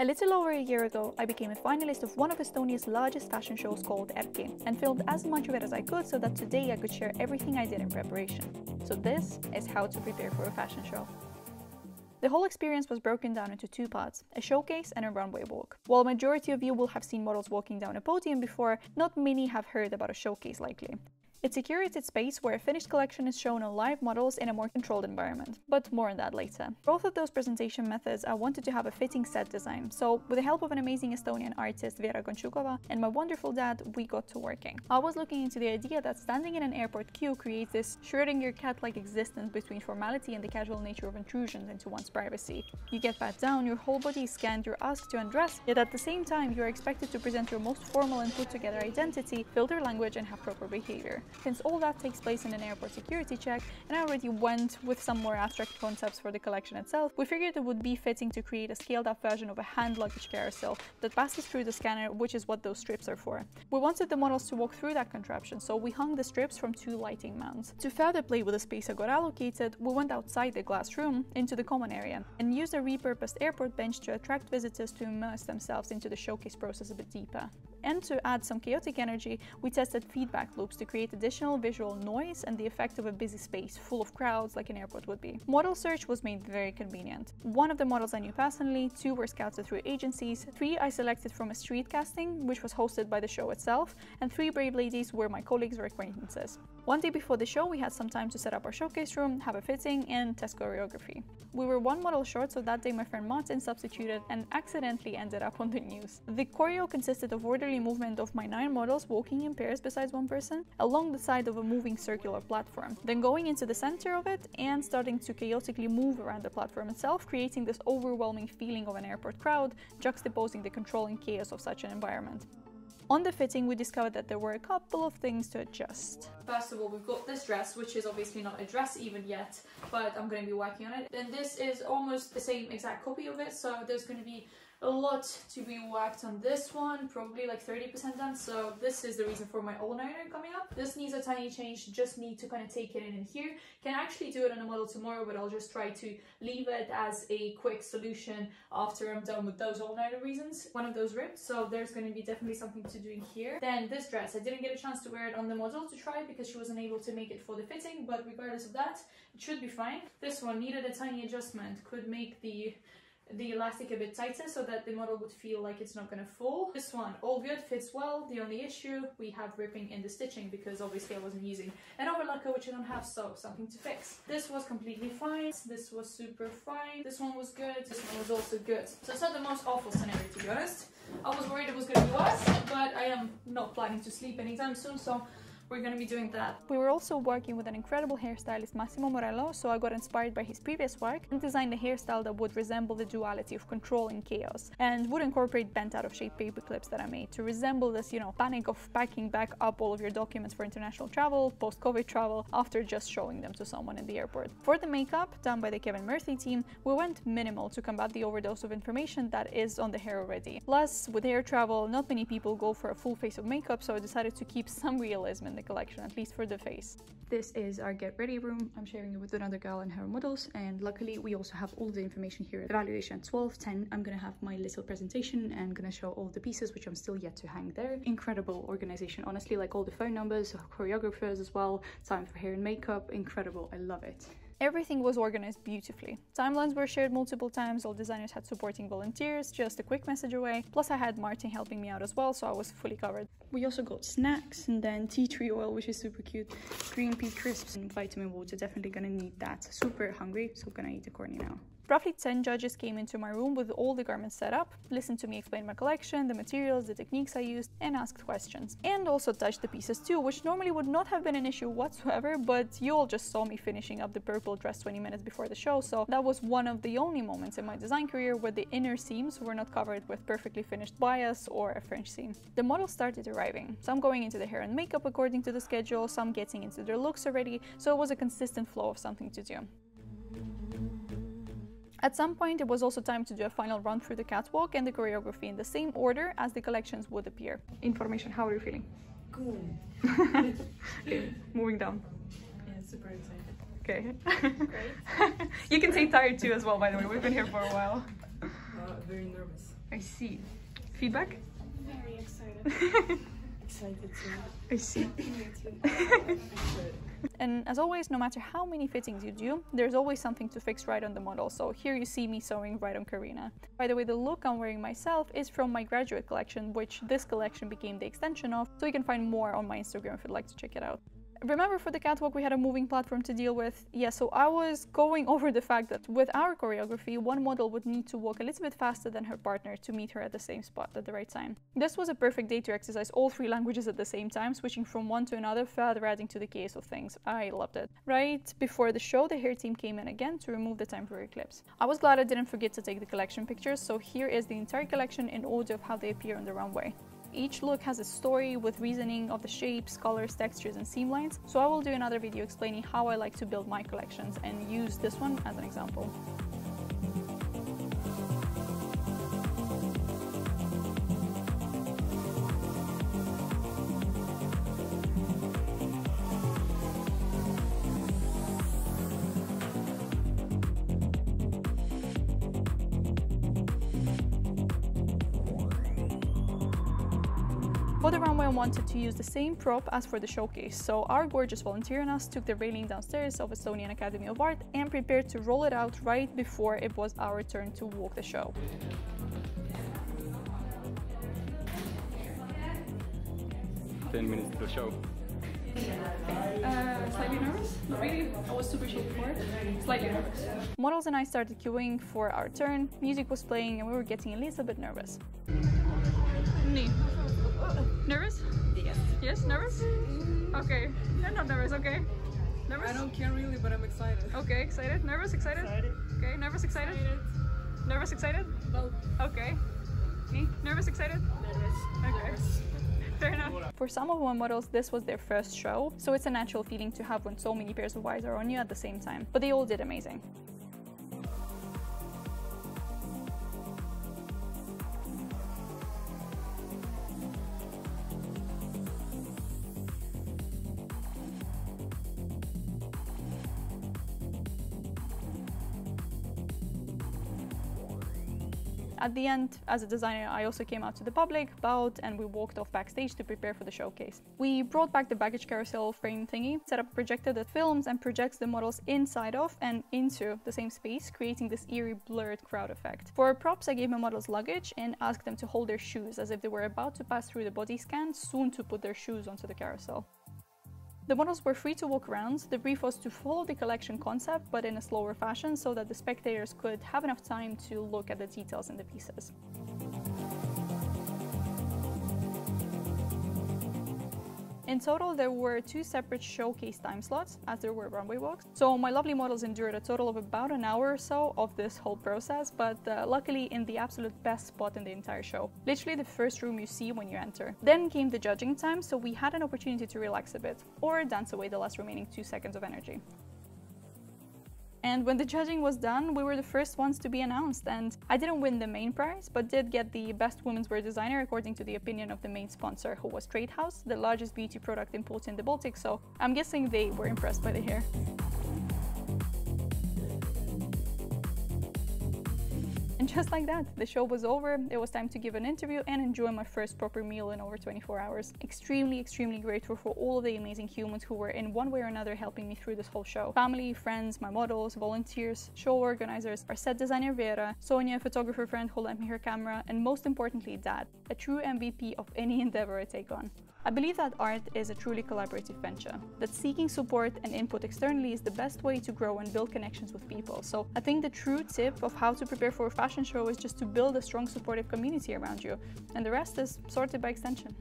A little over a year ago, I became a finalist of one of Estonia's largest fashion shows called ERKI, and filmed as much of it as I could so that today I could share everything I did in preparation. So this is how to prepare for a fashion show. The whole experience was broken down into two parts, a showcase and a runway walk. While a majority of you will have seen models walking down a podium before, not many have heard about a showcase likely. It's a curated space where a finished collection is shown on live models in a more controlled environment, but more on that later. Both of those presentation methods I wanted to have a fitting set design, so with the help of an amazing Estonian artist Vera Gonchukova and my wonderful dad, we got to working. I was looking into the idea that standing in an airport queue creates this Schrödinger cat-like existence between formality and the casual nature of intrusions into one's privacy. You get pat down, your whole body is scanned, you're asked to undress, yet at the same time you're expected to present your most formal and put together identity, filter language and have proper behavior. Since all that takes place in an airport security check, and I already went with some more abstract concepts for the collection itself, we figured it would be fitting to create a scaled-up version of a hand luggage carousel that passes through the scanner, which is what those strips are for. We wanted the models to walk through that contraption, so we hung the strips from two lighting mounts. To further play with the space I got allocated, we went outside the glass room into the common area and used a repurposed airport bench to attract visitors to immerse themselves into the showcase process a bit deeper. And to add some chaotic energy, we tested feedback loops to create additional visual noise and the effect of a busy space full of crowds like an airport would be. Model search was made very convenient. One of the models I knew personally, two were scouted through agencies, three I selected from a street casting, which was hosted by the show itself, and three brave ladies were my colleagues or acquaintances. One day before the show, we had some time to set up our showcase room, have a fitting, and test choreography. We were one model short, so that day my friend Martin substituted and accidentally ended up on the news. The choreo consisted of orderly movement of my 9 models walking in pairs besides one person, along the side of a moving circular platform, then going into the center of it and starting to chaotically move around the platform itself, creating this overwhelming feeling of an airport crowd, juxtaposing the control and chaos of such an environment. On the fitting, we discovered that there were a couple of things to adjust. First of all, we've got this dress, which is obviously not a dress even yet, but I'm going to be working on it. And this is almost the same exact copy of it, so there's going to be a lot to be worked on this one, probably like 30% done, so this is the reason for my all-nighter coming up. This needs a tiny change, just need to kind of take it in here. Can actually do it on a model tomorrow, but I'll just try to leave it as a quick solution after I'm done with those all-nighter reasons. One of those ripped, so there's going to be definitely something to do in here. Then this dress, I didn't get a chance to wear it on the model to try because she wasn't able to make it for the fitting, but regardless of that, it should be fine. This one needed a tiny adjustment, could make the elastic a bit tighter so that the model would feel like it's not going to fall. This one, all good, fits well. The only issue, we have ripping in the stitching because obviously I wasn't using an overlocker, which I don't have, so something to fix. This was completely fine. This was super fine. This one was good. This one was also good. So it's not the most awful scenario, to be honest. I was worried it was going to be worse, but I am not planning to sleep anytime soon, so we're going to be doing that. We were also working with an incredible hairstylist, Massimo Morello, so I got inspired by his previous work and designed a hairstyle that would resemble the duality of control and chaos, and would incorporate bent out of shape paper clips that I made to resemble this, panic of packing back up all of your documents for international travel, post-COVID travel, after just showing them to someone in the airport. For the makeup, done by the Kevin Murphy team, we went minimal to combat the overdose of information that is on the hair already. Plus, with air travel, not many people go for a full face of makeup, so I decided to keep some realism in the collection, at least for the face. This is our get ready room. I'm sharing it with another girl and her models, and luckily we also have all the information here. Evaluation at 12:10. I'm gonna have my little presentation and gonna show all the pieces which I'm still yet to hang there. Incredible organization, honestly, like all the phone numbers, choreographers as well, time for hair and makeup, incredible, I love it. Everything was organized beautifully. Timelines were shared multiple times, all designers had supporting volunteers, just a quick message away. Plus I had Martin helping me out as well, so I was fully covered. We also got snacks and then tea tree oil, which is super cute, green pea crisps and vitamin water, definitely gonna need that. Super hungry, so I'm gonna eat a corny now. Roughly 10 judges came into my room with all the garments set up, listened to me explain my collection, the materials, the techniques I used, and asked questions. And also touched the pieces too, which normally would not have been an issue whatsoever, but you all just saw me finishing up the purple dress 20 minutes before the show, so that was one of the only moments in my design career where the inner seams were not covered with perfectly finished bias or a French seam. The models started arriving, some going into the hair and makeup according to the schedule, some getting into their looks already, so it was a consistent flow of something to do. At some point, it was also time to do a final run through the catwalk and the choreography in the same order as the collections would appear. Information, how are you feeling? Cool. Okay, moving down. Yeah, super excited. Okay. Great. You can say tired too as well, by the way, we've been here for a while. Very nervous. I see. Feedback? Very excited. Excited too. I see. Me too. And as always, no matter how many fittings you do, there's always something to fix right on the model. So here you see me sewing right on Karina. By the way, the look I'm wearing myself is from my graduate collection, which this collection became the extension of, so you can find more on my Instagram if you'd like to check it out. Remember, for the catwalk we had a moving platform to deal with? Yeah, so I was going over the fact that with our choreography, one model would need to walk a little bit faster than her partner to meet her at the same spot at the right time. This was a perfect day to exercise all 3 languages at the same time, switching from one to another, further adding to the chaos of things. I loved it. Right before the show, the hair team came in again to remove the temporary clips. I was glad I didn't forget to take the collection pictures, so here is the entire collection in order of how they appear on the runway. Each look has a story with reasoning of the shapes, colors, textures, and seam lines, so I will do another video explaining how I like to build my collections and use this one as an example. For the runway, I wanted to use the same prop as for the showcase, so our gorgeous volunteer and us took the railing downstairs of Estonian Academy of Art and prepared to roll it out right before it was our turn to walk the show. Ten minutes to the show. Slightly nervous? Not really. I was super chill before. Slightly nervous. Models and I started queuing for our turn, music was playing and we were getting a little bit nervous. Nervous? Yes. Yes, nervous? Okay. You're not nervous, okay. Nervous? I don't care really, but I'm excited. Okay, excited? Nervous, excited? Excited. Okay, nervous, excited? Nervous, excited? Both. Okay. Me? Nervous, excited? Nervous. Okay. Fair enough. For some of my models, this was their first show, so it's a natural feeling to have when so many pairs of eyes are on you at the same time. But they all did amazing. At the end, as a designer, I also came out to the public, bowed, and we walked off backstage to prepare for the showcase. We brought back the baggage carousel frame thingy, set up a projector that films and projects the models inside of and into the same space, creating this eerie, blurred crowd effect. For props, I gave my models luggage and asked them to hold their shoes as if they were about to pass through the body scan, soon to put their shoes onto the carousel. The models were free to walk around. The brief was to follow the collection concept, but in a slower fashion, so that the spectators could have enough time to look at the details in the pieces. In total, there were 2 separate showcase time slots, as there were runway walks. So my lovely models endured a total of about an hour or so of this whole process, but luckily in the absolute best spot in the entire show. Literally the first room you see when you enter. Then came the judging time, so we had an opportunity to relax a bit, or dance away the last remaining 2 seconds of energy. And when the judging was done, we were the first ones to be announced, and I didn't win the main prize, but did get the best women's wear designer according to the opinion of the main sponsor, who was Trade House, the largest beauty product importer in the Baltics, so I'm guessing they were impressed by the hair. And just like that, the show was over, it was time to give an interview and enjoy my first proper meal in over 24 hours. Extremely grateful for all of the amazing humans who were in one way or another helping me through this whole show. Family, friends, my models, volunteers, show organizers, our set designer Vera, Sonia, a photographer friend who lent me her camera, and most importantly, Dad, a true MVP of any endeavor I take on. I believe that art is a truly collaborative venture, that seeking support and input externally is the best way to grow and build connections with people. So I think the true tip of how to prepare for a fashion show is just to build a strong supportive community around you, and the rest is sorted by extension.